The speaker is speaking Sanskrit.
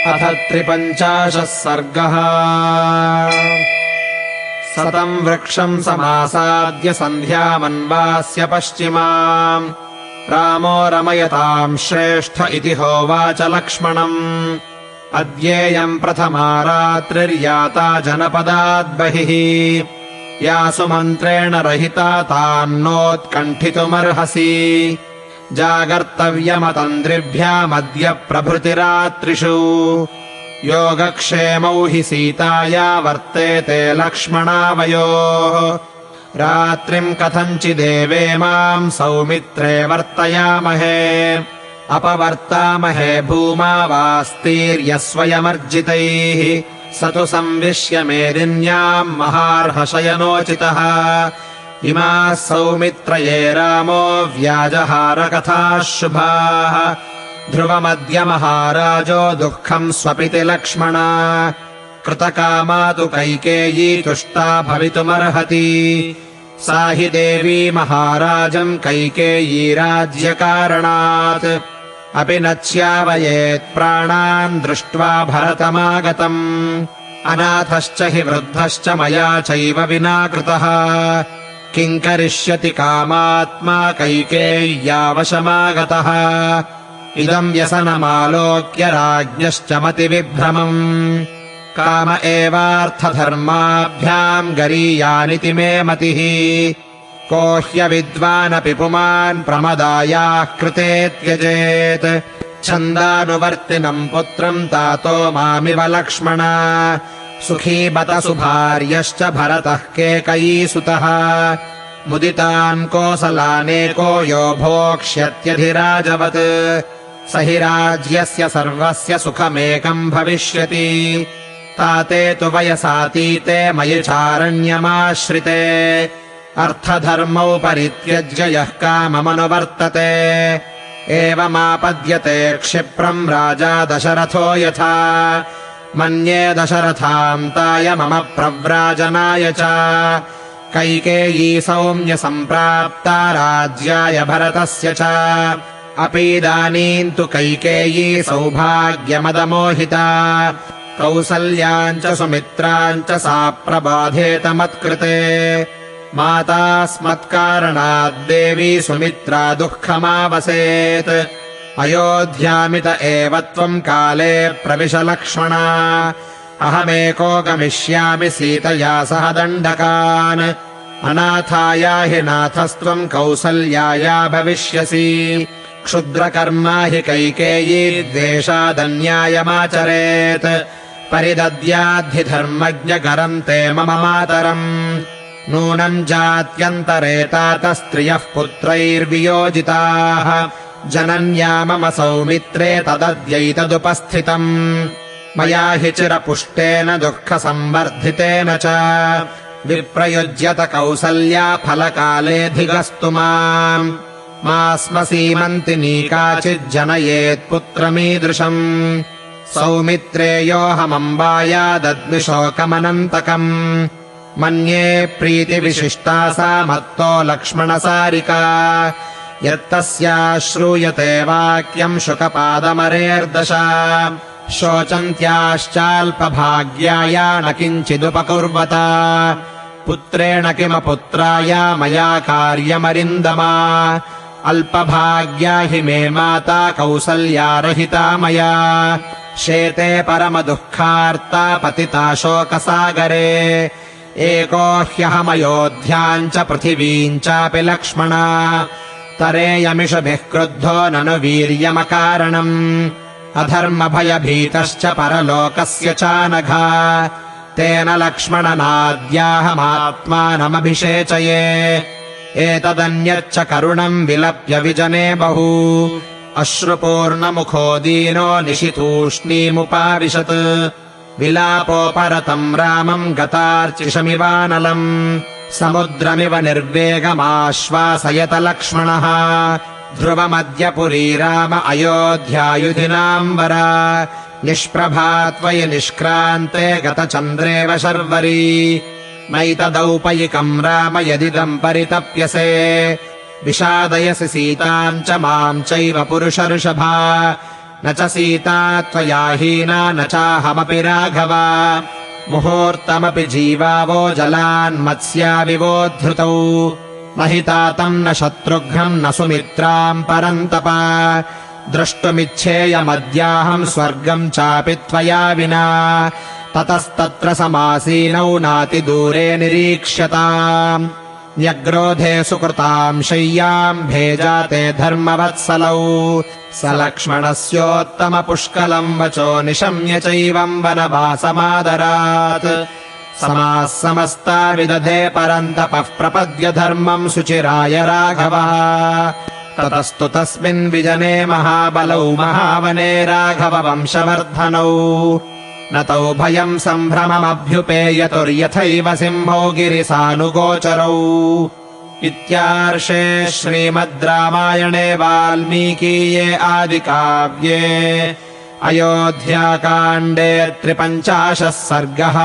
अथ 53 सर्गः। सतम् वृक्षम् समासाद्य सन्ध्यामन्वास्य पश्चिमाम् रामो रमयताम् श्रेष्ठ इति होवाच लक्ष्मणम्। अद्येयम् प्रथमा रात्रिर्याता जनपदाद्बहिः या सुमन्त्रेण रहिता तान्नोत्कण्ठितुमर्हसि। जागर्तव्यमतन्द्रिभ्यामद्य प्रभृतिरात्रिषु योगक्षेमौ हि सीताया वर्तेते लक्ष्मणावयोः। रात्रिम् कथञ्चिदेवे माम् सौमित्रे वर्तयामहे अपवर्तामहे भूमावास्तीर्यस्वयमर्जितैः। स तु संविश्य मेदिन्याम् महार्हशयनोचितः। इमाः सौमित्रये रामो व्याजहारकथाः शुभाः। ध्रुवमद्य महाराजो दुःखम् स्वपिति लक्ष्मणा। कृतकामा तु कैकेयी तुष्टा भवितुमर्हति। सा हि देवी महाराजम् कैकेयी राज्यकारणात् अपि न च्यावयेत् प्राणान् दृष्ट्वा भरतमागतम्। अनाथश्च हि वृद्धश्च मया चैव विना कृतः। किम् करिष्यति कामात्मा कैकेय्यावशमागतः। इदम् व्यसनमालोक्य राज्ञश्च मतिविभ्रमम्। काम एवार्थधर्माभ्याम् गरीयानिति मे मतिः। को ह्यविद्वानपि पुमान् प्रमदायाः कृते त्यजेत्। छन्दानुवर्तिनम् पुत्रम् तातो मामिव लक्ष्मण। सुखी बत सुभार्यश्च भरतः केकयीसुतः। मुदितान् कोसलानेको यो भोक्ष्यत्यधिराजवत्। स हि राज्यस्य सर्वस्य सुखमेकम् भविष्यति। ताते तु वयसातीते मयि चारण्यमाश्रिते। अर्थधर्मौ परित्यज्य यः काममनुवर्तते। एवमापद्यते क्षिप्रम् राजा दशरथो यथा। मन्ये दशरथान्ताय मम प्रव्राजनाय च। कैकेयी सौम्य सम्प्राप्ता राज्याय भरतस्य च। अपीदानीम् तु कैकेयी सौभाग्यमदमोहिता। कौसल्याम् च सुमित्राम् च सा प्रबाधेत मत्कृते। माता स्मत्कारणाद्देवी सुमित्रा दुःखमावसेत्। अयोध्यामित एव त्वम् काले प्रविश लक्ष्मण। अहमेको गमिष्यामि सीतया सह दण्डकान्। अनाथाया हि नाथस्त्वम् कौसल्याया भविष्यसि। क्षुद्रकर्मा हि कैकेयी द्वेषादन्यायमाचरेत्। परिदद्याद्धि धर्मज्ञकरम् ते मम मातरम्। नूनम् जात्यन्तरे तातस्त्रियः पुत्रैर्वियोजिताः। जनन्या मम सौमित्रे तदद्यैतदुपस्थितम्। मया हि चिरपुष्टेन दुःखसंवर्धितेन च। विप्रयुज्यत कौसल्या फलकालेऽधिगस्तु माम्। मा स्म सीमन्तिनी काचिज्जनयेत्पुत्रमीदृशम्। सौमित्रेयोऽहमम्बायादद्मिशोकमनन्तकम्। मन्ये प्रीतिविशिष्टा सा मत्तो लक्ष्मणसारिका। यत्तस्या श्रूयते वाक्यम् शुकपादमरेर्दश। शोचन्त्याश्चाल्पभाग्याया न किञ्चिदुपकुर्वत। पुत्रेण किमपुत्राय मया कार्यमरिन्दमा। अल्पभाग्या हि मे माता कौसल्या रहिता मया। शेते परमदुःखार्ता पतिता शोकसागरे। एको ह्यहमयोध्याम् च पृथिवीम् चापि लक्ष्मण। तरेयमिषभिः क्रुद्धो ननु वीर्यमकारणम्। अधर्मभयभीतश्च परलोकस्य चानघा। तेन लक्ष्मणनाद्याहमात्मानमभिषेचये। एतदन्यच्च करुणम् विलप्य विजने बहु। अश्रुपूर्णमुखो दीनो निशितूष्णीमुपाविशत्। विलापोपरतम् रामम् गतार्चिषमिवानलम्। समुद्रमिव निर्वेगमाश्वासयत लक्ष्मणः। ध्रुवमद्य पुरी राम अयोध्यायुधिनाम्बर। निष्प्रभा त्वयि निष्क्रान्ते गतचन्द्रेव शर्वरी। नैतदौपयिकम् राम यदिदम् परितप्यसे। विषादयसि सीताम् च माम् चैव पुरुषऋषभा। न च सीता त्वया हीना न चाहमपि राघव मुहूर्तमपि जीवावो जलान्मत्स्याविवोद्धृतौ न हि तातम् न शत्रुघ्नम् न सुमित्राम् परन्तप द्रष्टुमिच्छेयमद्याहम् स्वर्गम् चापि त्वया विना ततस्तत्र समासीनौ नातिदूरे निरीक्ष्यताम् न्यग्रोधे सुकृताम् शय्याम् भेजाते धर्मवत्सलौ स लक्ष्मणस्योत्तमपुष्कलम् वचो निशम्य चैवम् वनवासमादरात् समाः समस्ता विदधे परन्तपः प्रपद्य धर्मम् सुचिराय राघवः ततस्तु तस्मिन् विजने महाबलौ महावने राघववंशवर्धनौ न तौ भयम् सम्भ्रममभ्युपेयतुर्यथैव सिंहौ गिरिसानुगोचरौ। इत्यार्षे श्रीमद् रामायणे वाल्मीकीये आदिकाव्ये अयोध्याकाण्डे 53 सर्गः।